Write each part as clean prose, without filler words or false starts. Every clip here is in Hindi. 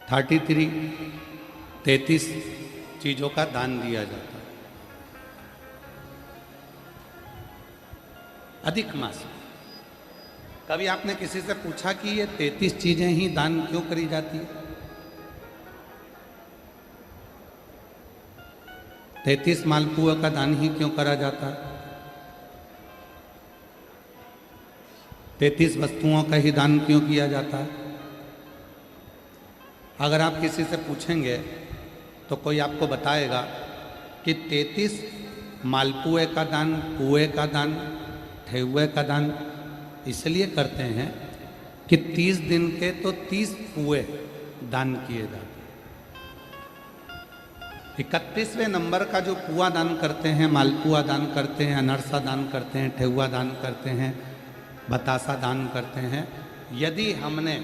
33 चीजों का दान दिया जाता है अधिक मास। कभी आपने किसी से पूछा कि ये 33 चीजें ही दान क्यों करी जाती है? 33 मालपुआ का दान ही क्यों करा जाता है? 33 वस्तुओं का ही दान क्यों किया जाता है? अगर आप किसी से पूछेंगे तो कोई आपको बताएगा कि 33 मालपुए का दान, पुए का दान, ठेहुए का दान इसलिए करते हैं कि 30 दिन के तो 30 पुए दान किए जाते हैं। 31वें नंबर का जो पुआ दान करते हैं, मालपुआ दान करते हैं, अनरसा दान करते हैं, ठेहुआ दान करते हैं, बतासा दान करते हैं, यदि हमने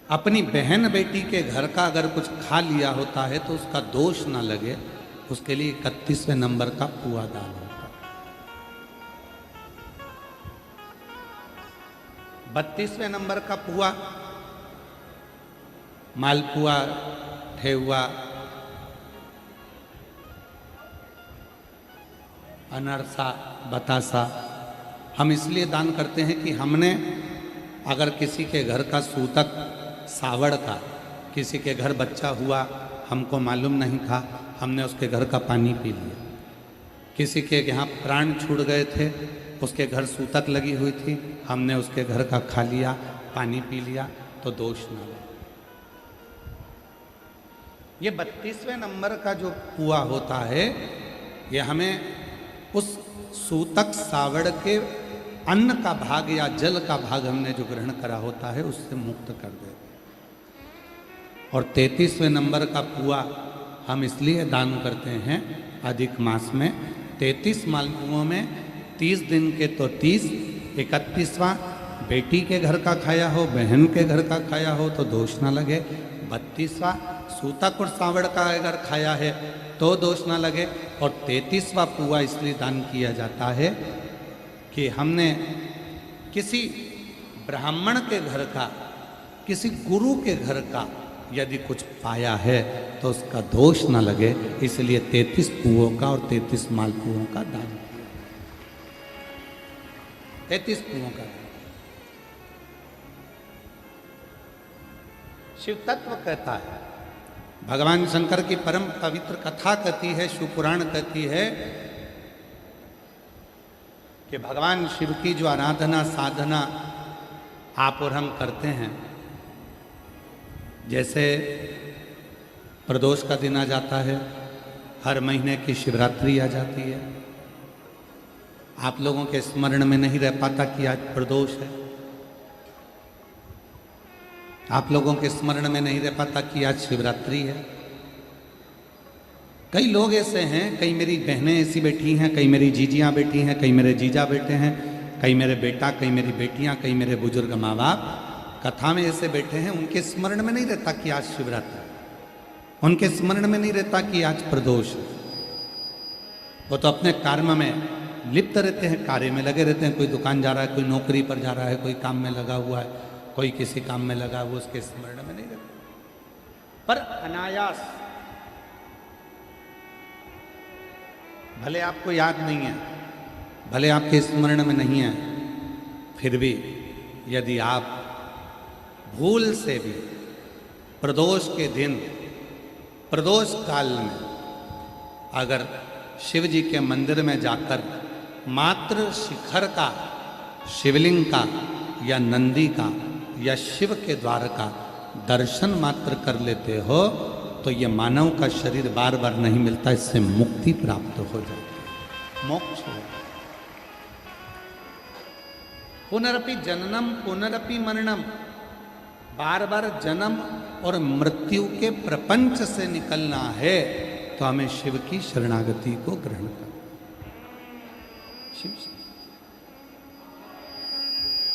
अपनी बहन बेटी के घर का अगर कुछ खा लिया होता है तो उसका दोष ना लगे, उसके लिए 31वें नंबर का पुआ दान होता है। 32वें नंबर का पुआ, मालपुआ, ठेहुआ, अनरसा, बतासा हम इसलिए दान करते हैं कि हमने अगर किसी के घर का सूतक सावड़ का, किसी के घर बच्चा हुआ, हमको मालूम नहीं था, हमने उसके घर का पानी पी लिया। किसी के यहाँ प्राण छूट गए थे, उसके घर सूतक लगी हुई थी, हमने उसके घर का खा लिया, पानी पी लिया, तो दोष न लगे। ये 32वें नंबर का जो पुआ होता है, ये हमें उस सूतक सावड़ के अन्न का भाग या जल का भाग हमने जो ग्रहण करा होता है उससे मुक्त कर देते। और 33वें नंबर का पुआ हम इसलिए दान करते हैं अधिक मास में। 33 मालपुओं में 30 दिन के तो 30, 31वां बेटी के घर का खाया हो, बहन के घर का खाया हो तो दोष ना लगे। 32वां सूतक और सावड़ का अगर खाया है तो दोष ना लगे। और 33वां पुआ इसलिए दान किया जाता है कि हमने किसी ब्राह्मण के घर का, किसी गुरु के घर का यदि कुछ पाया है तो उसका दोष ना लगे, इसलिए 33 पुओं का और 33 मालपुओं का दान, 33 पुओं का। शिव तत्व कहता है, भगवान शंकर की परम पवित्र कथा कहती है, शिव पुराण कहती है कि भगवान शिव की जो आराधना साधना आप और हम करते हैं, जैसे प्रदोष का दिन आ जाता है, हर महीने की शिवरात्रि आ जाती है, आप लोगों के स्मरण में नहीं रह पाता कि आज प्रदोष है, आप लोगों के स्मरण में नहीं रह पाता कि आज शिवरात्रि है। कई लोग ऐसे हैं, कई मेरी बहनें ऐसी बैठी हैं, कई मेरी जीजियाँ बैठी हैं, कई मेरे जीजा बैठे हैं, कई मेरे बेटा, कई मेरी बेटियाँ, कई मेरे बुजुर्ग माँ बाप कथा में ऐसे बैठे हैं, उनके स्मरण में नहीं रहता कि आज शिवरात्रि, उनके स्मरण में नहीं रहता कि आज प्रदोष है। वो तो अपने कर्म में लिप्त रहते हैं, कार्य में लगे रहते हैं। कोई दुकान जा रहा है, कोई नौकरी पर जा रहा है, कोई काम में लगा हुआ है, कोई किसी काम में लगा हुआ, उसके स्मरण में नहीं रहता। पर अनायास, भले आपको याद नहीं है, भले आपके स्मरण में नहीं है, फिर भी यदि आप भूल से भी प्रदोष के दिन, प्रदोष काल में अगर शिव जी के मंदिर में जाकर मात्र शिखर का, शिवलिंग का या नंदी का या शिव के द्वार का दर्शन मात्र कर लेते हो तो ये मानव का शरीर बार बार नहीं मिलता, इससे मुक्ति प्राप्त हो जाती है, मोक्ष हो। पुनरपि जननम पुनरपि मरणम, बार बार जन्म और मृत्यु के प्रपंच से निकलना है तो हमें शिव की शरणागति को ग्रहण करना। शिव